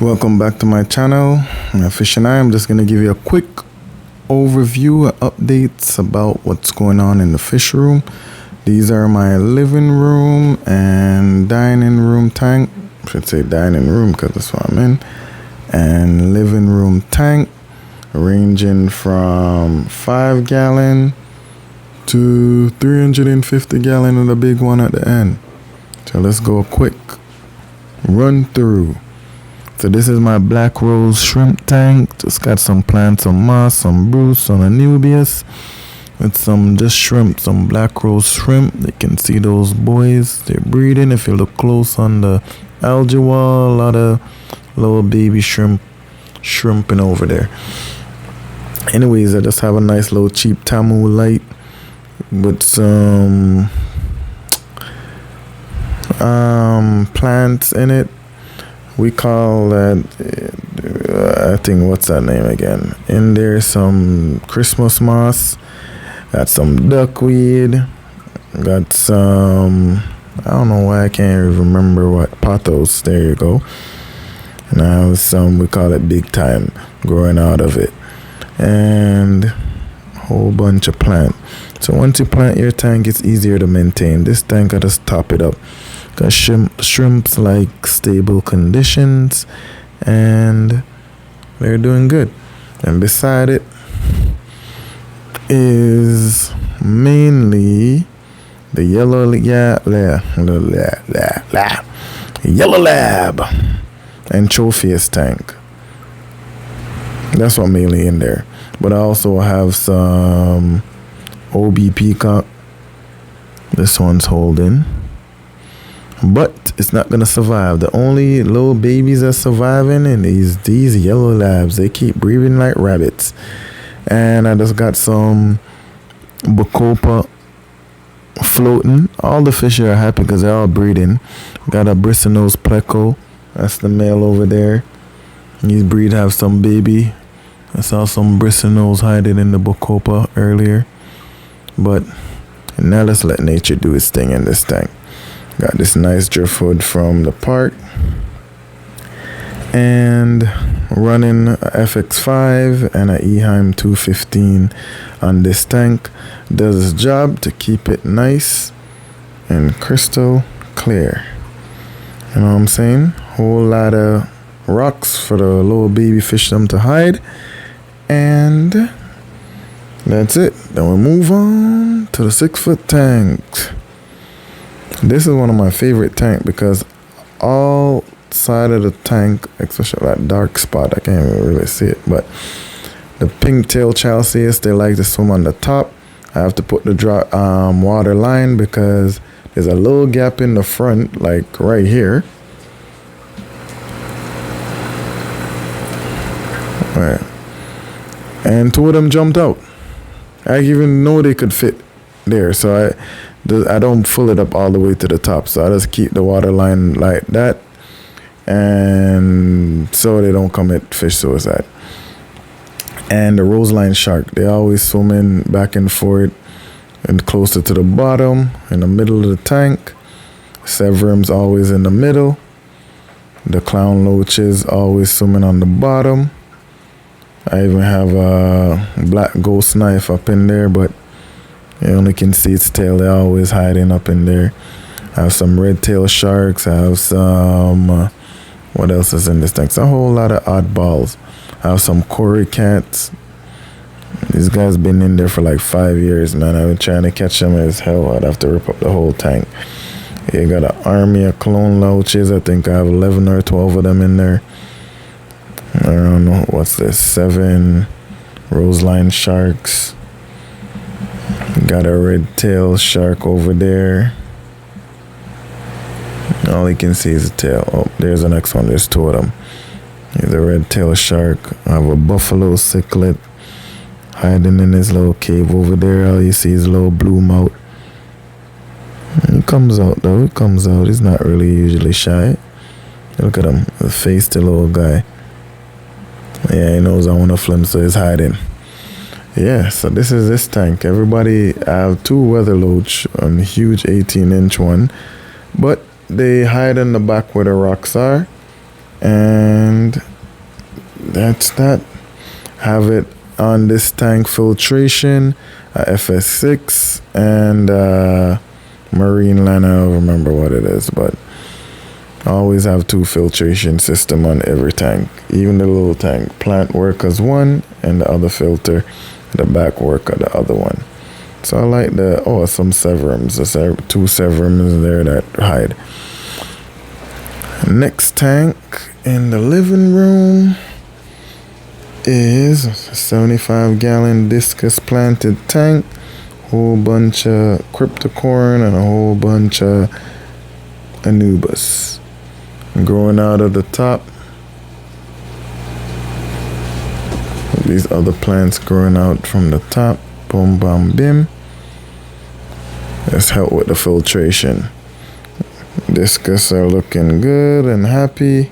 Welcome back to my channel, Fish and I'm just going to give you a quick overview, updates about what's going on in the fish room. These are my living room and dining room tank. I should say dining room because that's what I'm in. And living room tank ranging from 5 gallon to 350 gallon of the big one at the end. So let's go a quick run through. So this is my black rose shrimp tank. Just got some plants, some moss, some bruce, some anubias, with some just shrimp, some black rose shrimp. You can see those boys, they're breeding. If you look close on the algae wall, a lot of little baby shrimping over there. Anyways, I just have a nice little cheap Tamu light with some plants in it. We call that, I think, what's that name again? In there, some Christmas moss, got some duckweed, got some, I don't know why I can't even remember what, pothos, there you go. And I have some, we call it big time, growing out of it. And a whole bunch of plant. So once you plant your tank, it's easier to maintain. This tank, I just top it up. Because shrimps like stable conditions and they're doing good. And beside it is mainly the yellow lab and Tropheus tank. That's what mainly in there. But I also have some OB peacock. This one's holding. But it's not gonna survive. The only little babies that's surviving in these yellow labs. They keep breathing like rabbits. And I just got some Bacopa floating. All the fish are happy because they're all breeding. Got a bristlenose pleco. That's the male over there. These breed have some baby. I saw some bristlenose hiding in the Bacopa earlier. But now let's let nature do its thing in this tank. Got this nice driftwood from the park and running a FX5 and a Eheim 215 on this tank. Does its job to keep it nice and crystal clear. You know what I'm saying? Whole lot of rocks for the little baby fish them to hide. And that's it. Then we move on to the 6-foot tank. This is one of my favorite tank because all side of the tank, especially that dark spot, I can't even really see it, but the pink tail chalceus, they like to swim on the top. I have to put the water line because there's a little gap in the front, like right here. Right. And 2 of them jumped out. I didn't even know they could fit there, so I don't fill it up all the way to the top, so I just keep the water line like that, and so they don't commit fish suicide. And the roseline shark, they always swim in back and forth and closer to the bottom, in the middle of the tank. Severum's always in the middle. The clown loaches always swimming on the bottom. I even have a black ghost knife up in there, but you only can see its tail. They're always hiding up in there. I have some red tail sharks. I have some, what else is in this tank? It's a whole lot of oddballs. I have some Cory cats. These guys been in there for like 5 years, man. I've been trying to catch them as hell. I'd have to rip up the whole tank. You got an army of clone loaches. I think I have 11 or 12 of them in there. I don't know. What's this? 7 roseline sharks. Got a red tail shark over there. All you can see is the tail. Oh, there's the next one. There's 2 of them. Here's a red tail shark. I have a buffalo cichlid hiding in his little cave over there. All you see is a little blue mouth. He comes out though. He comes out. He's not really usually shy. Look at him. The face, the little guy. Yeah, he knows I want to film, so he's hiding. Yeah, so this is this tank. Everybody, I have 2 weather loach on a huge 18-inch one, but they hide in the back where the rocks are. And that's that. Have it on this tank filtration, FS6 and Marine Line. I don't remember what it is, but I always have 2 filtration system on every tank, even the little tank. Plant work as one, and the other filter, the back work of the other one. So I like some Severums. There's 2 Severums there that hide. Next tank in the living room is a 75-gallon discus planted tank, whole bunch of cryptocorn and a whole bunch of anubis growing out of the top. These other plants growing out from the top. Boom, bam, bim. Let's help with the filtration. Discus are looking good and happy.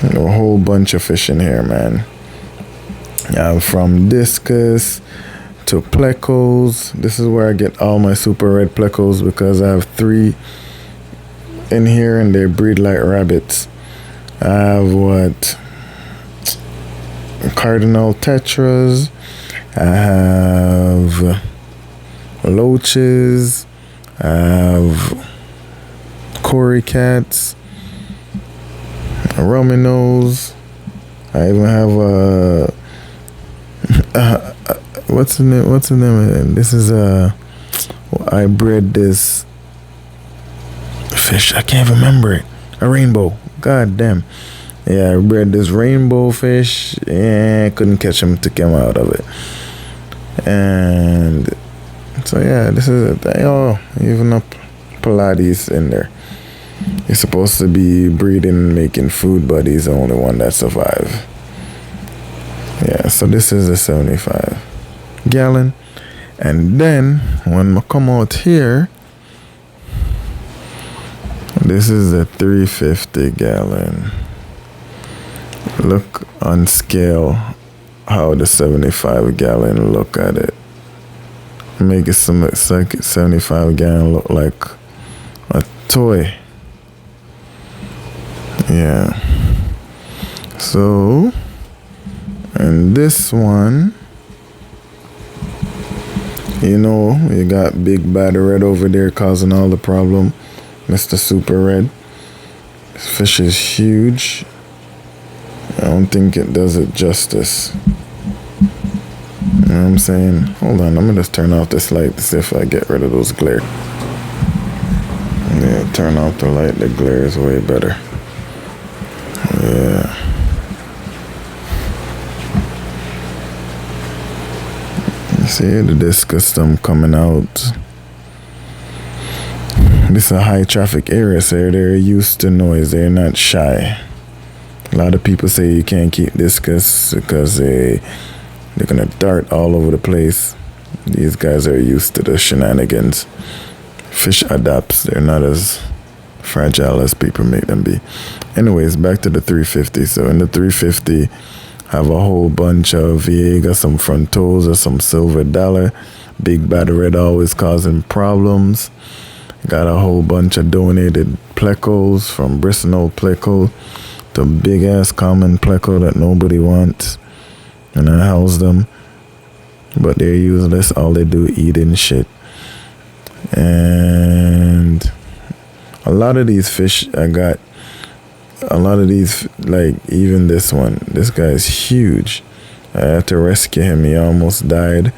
A whole bunch of fish in here, man. From discus to plecos. This is where I get all my super red plecos, because I have 3 in here and they breed like rabbits. I have cardinal tetras. I have loaches. I have cory cats, rumminos. I even have what's the name of it? This is I bred this fish. I can't remember it. A rainbow. God damn. Yeah, I bred this rainbow fish. Yeah, couldn't catch him. Took him out of it. And so yeah, this is it. Oh, even up Pallades in there. He's supposed to be breeding and making food, but he's the only one that survived. Yeah, so this is a 75-gallon. And then when I come out here, this is a 350-gallon. Look on scale how the 75-gallon look at it. Make it some 75-gallon look like a toy. Yeah. So, and this one, you got Big Bad Red over there causing all the problem. Mr. Super Red. This fish is huge. I don't think it does it justice. You know what I'm saying? Hold on, I'm gonna just turn off this light to see if I get rid of those glare. Yeah, turn off the light, the glare is way better. Yeah. You see the discus stem coming out. This is a high traffic area, so they're used to noise. They're not shy. A lot of people say you can't keep discus because they're gonna dart all over the place. These guys are used to the shenanigans. Fish adapts. They're not as fragile as people make them be. Anyways, back to the 350. So in the 350, have a whole bunch of Viega, some Frontosa, some Silver Dollar. Big Bad Red always causing problems. Got a whole bunch of donated plecos from Brisno Pleco to big ass common pleco that nobody wants. And I house them. But they're useless. All they do eating shit. And a lot of these fish I got, a lot of these, like even this one, this guy's huge. I had to rescue him. He almost died.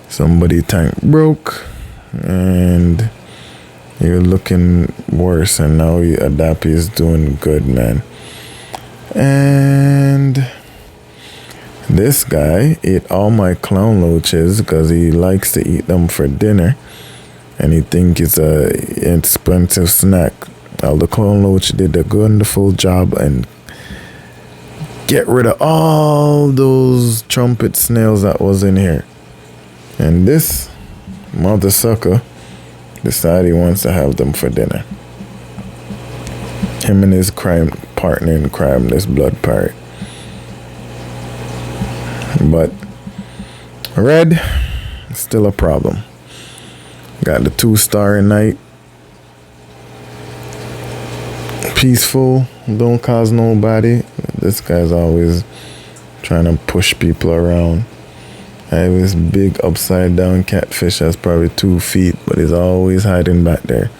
Somebody tank broke and he was looking worse, and now Adapi is doing good, man. And this guy ate all my clown loaches because he likes to eat them for dinner, and he think it's a expensive snack. All the clown loach did a wonderful job and get rid of all those trumpet snails that was in here. And this mother sucker decided he wants to have them for dinner. Him and his crime partner in crime, this blood pirate. But red, still a problem. Got the 2-star night. peaceful, don't cause nobody. This guy's always trying to push people around. I have this big upside down catfish that's probably 2 feet, but he's always hiding back there.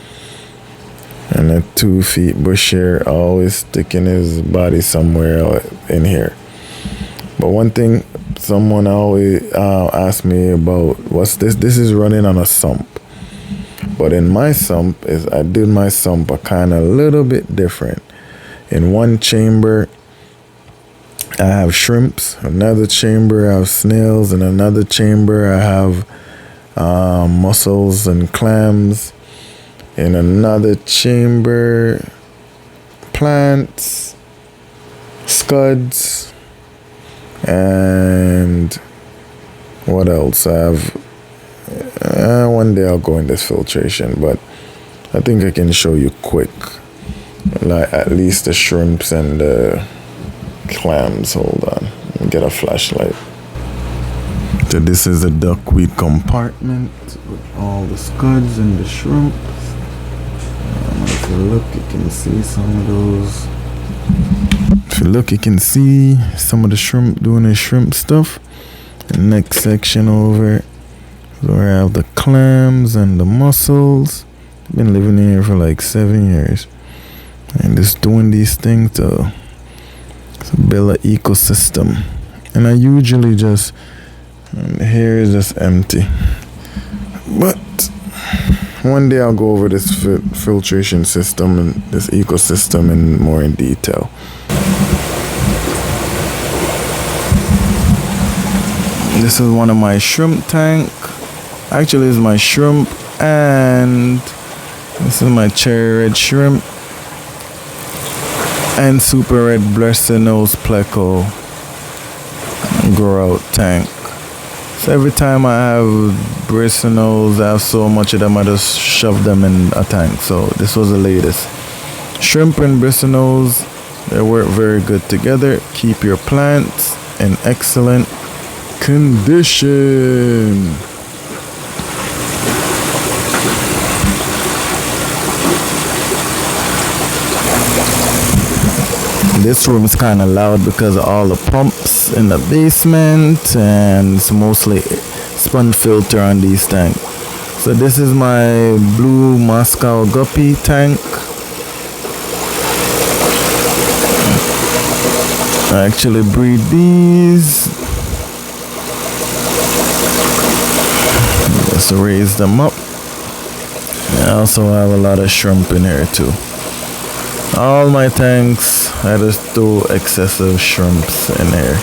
And a 2 feet bushier always sticking his body somewhere out in here. But one thing someone always asked me about, what's this? This is running on a sump. But in my sump, I did my sump a kind of little bit different. In one chamber, I have shrimps. Another chamber, I have snails. In another chamber, I have mussels and clams. In another chamber, plants, scuds, and what else? I have. One day I'll go in this filtration, but I think I can show you quick, like at least the shrimps and the clams. Hold on, get a flashlight. So this is a duckweed compartment with all the scuds and the shrimps. If you look, you can see some of those. If you look, you can see some of the shrimp doing the shrimp stuff. The next section over, where I have the clams and the mussels. Been living here for like 7 years. And just doing these things to build an ecosystem. And I usually just, here is just empty. But one day I'll go over this filtration system and this ecosystem in more in detail. This is one of my shrimp tank. Actually, it's my shrimp, and this is my cherry red shrimp and super red blessed nose pleco grow out tank. So every time I have bristlenose, I have so much of them, I just shove them in a tank. So this was the latest. Shrimp and bristlenose, they work very good together. Keep your plants in excellent condition. This room is kind of loud because of all the pumps in the basement, and it's mostly sponge filter on these tanks. So this is my blue Moscow guppy tank. I actually breed these. Just raise them up. I also have a lot of shrimp in here too. All my tanks, I just throw excessive shrimps in here.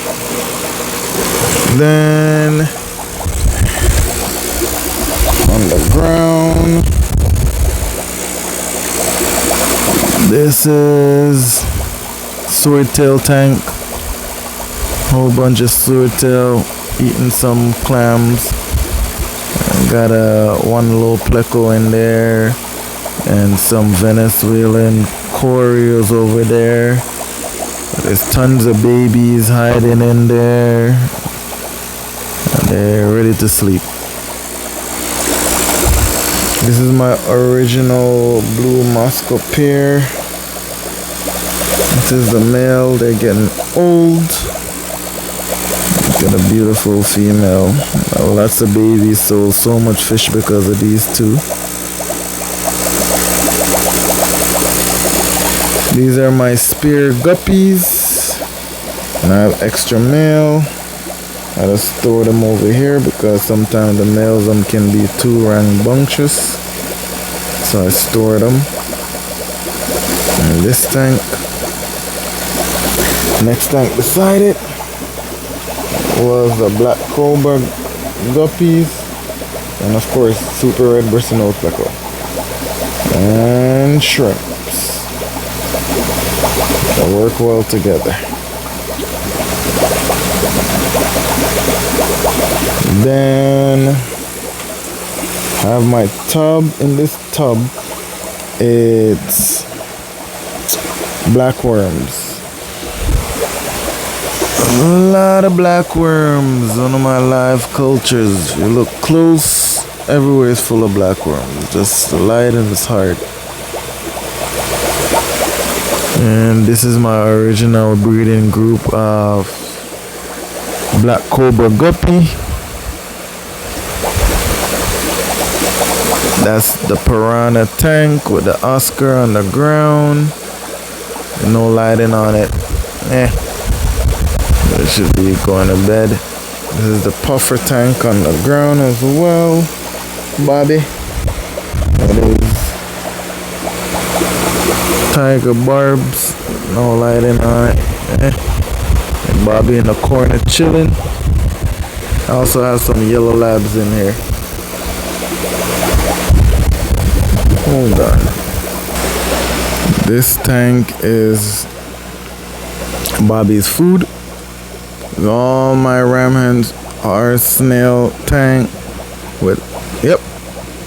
Then on the ground, this is swordtail tank. Whole bunch of swordtail eating some clams. I got one little pleco in there and some Venezuelan Coreos over there. There's tons of babies hiding in there, and they're ready to sleep. This is my original blue Moscow pair. This is the male. They're getting old. Got a beautiful female. Lots of babies, so much fish because of these two. These are my spear guppies, and I have extra male. I just store them over here because sometimes the males can be too rambunctious, so I store them in this tank. Next tank beside it was the black cobra guppies, and of course super red bristlenose pleco and shrimps. They work well together. Then I have my tub. In this tub, it's black worms. A lot of black worms, one of my live cultures. If you look close, everywhere is full of black worms. Just the light and it's hard. And this is my original breeding group of black cobra guppy. That's the piranha tank with the Oscar on the ground. No lighting on it. It should be going to bed. This is the puffer tank on the ground as well. Bobby. That is Tiger Barbs. No lighting on it. And Bobby in the corner chilling. I also have some yellow labs in here. Hold on. This tank is Bobby's food. All my ram hens are snail tank with,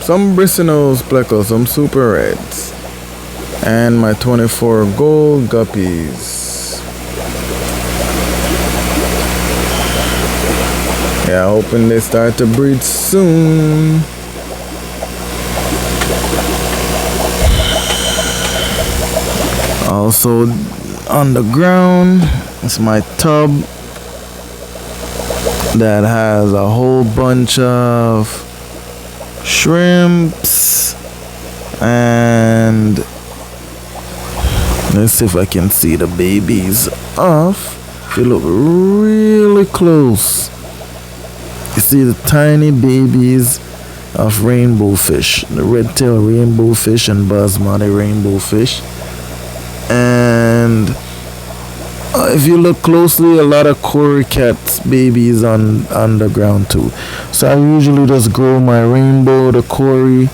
some bristlenose plecos, some super reds, and my 24 gold guppies. Yeah, hoping they start to breed soon. Also on the ground is my tub that has a whole bunch of shrimps, and let's see if I can see the babies off. If you look really close, you see the tiny babies of rainbow fish, the red-tailed rainbow fish and basmati rainbow fish. And if you look closely, a lot of cory cats babies on the ground too. So I usually just grow my rainbow, the cory,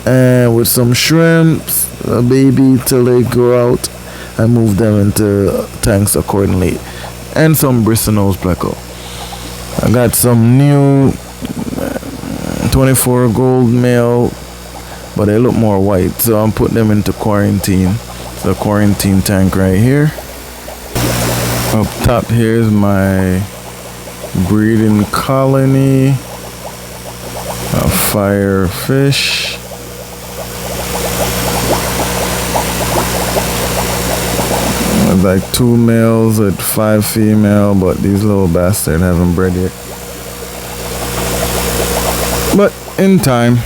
and with some shrimps, a baby till they grow out. I move them into tanks accordingly, and some bristlenose pleco. I got some new 24 gold male, but they look more white, so I'm putting them into quarantine. The quarantine tank right here. Up top here is my breeding colony of fire fish. There's like 2 males with 5 female, but these little bastards haven't bred yet. But in time.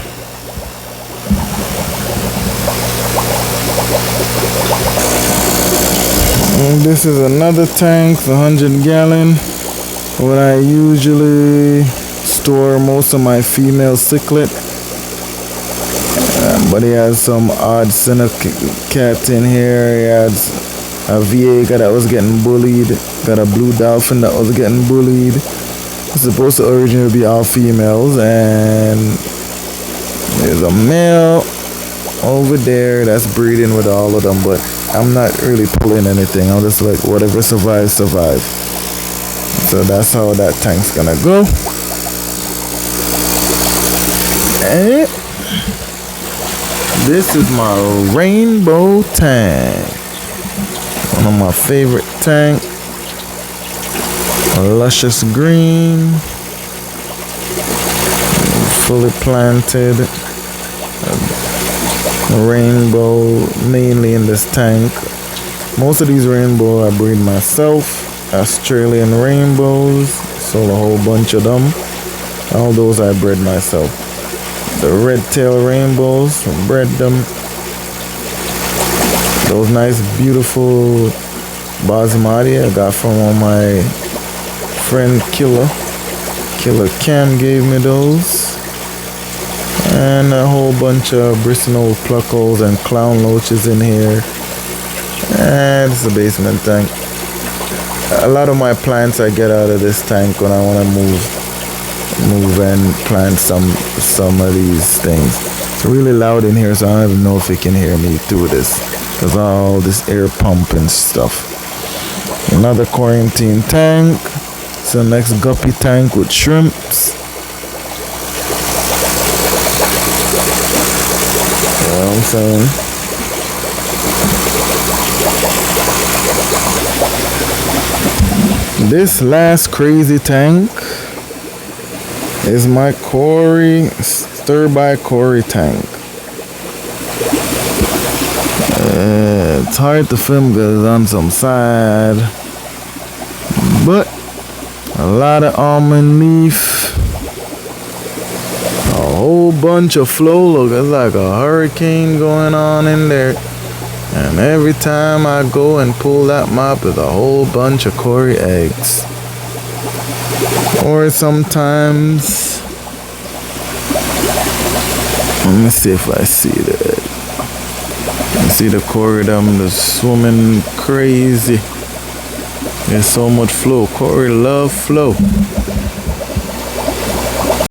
And this is another tank, 100 gallon, where I usually store most of my female cichlid. But he has some odd cat in here. He has a Viega that was getting bullied. Got a blue dolphin that was getting bullied. It's supposed to originally be all females, and there's a male over there that's breeding with all of them, but I'm not really pulling anything. I'm just like, whatever survives, survive. So that's how that tank's gonna go. And this is my rainbow tank. One of my favorite tank. A luscious green. Fully planted. Rainbow mainly in this tank. Most of these rainbow I breed myself. Australian rainbows, sold a whole bunch of them. All those I bred myself. The red tail rainbows, I bred them. Those nice beautiful basmati I got from my friend Killer Cam gave me those. And a whole bunch of bristlenose pluckles and clown loaches in here. And it's a basement tank. A lot of my plants I get out of this tank when I want to move and plant some of these things. It's really loud in here, so I don't even know if you can hear me through this, because all this air pump and stuff. Another quarantine tank. It's the next guppy tank with shrimps. You know what I'm saying? This last crazy tank is my Cory, stir by Cory tank. It's hard to film because it's on some side, but a lot of almond leaf, a whole bunch of flow. Look, it's like a hurricane going on in there. And every time I go and pull that mop, there's a whole bunch of Cory eggs. Or sometimes, let me see if I see that. You see the Cory them just swimming crazy. There's so much flow. Cory love flow.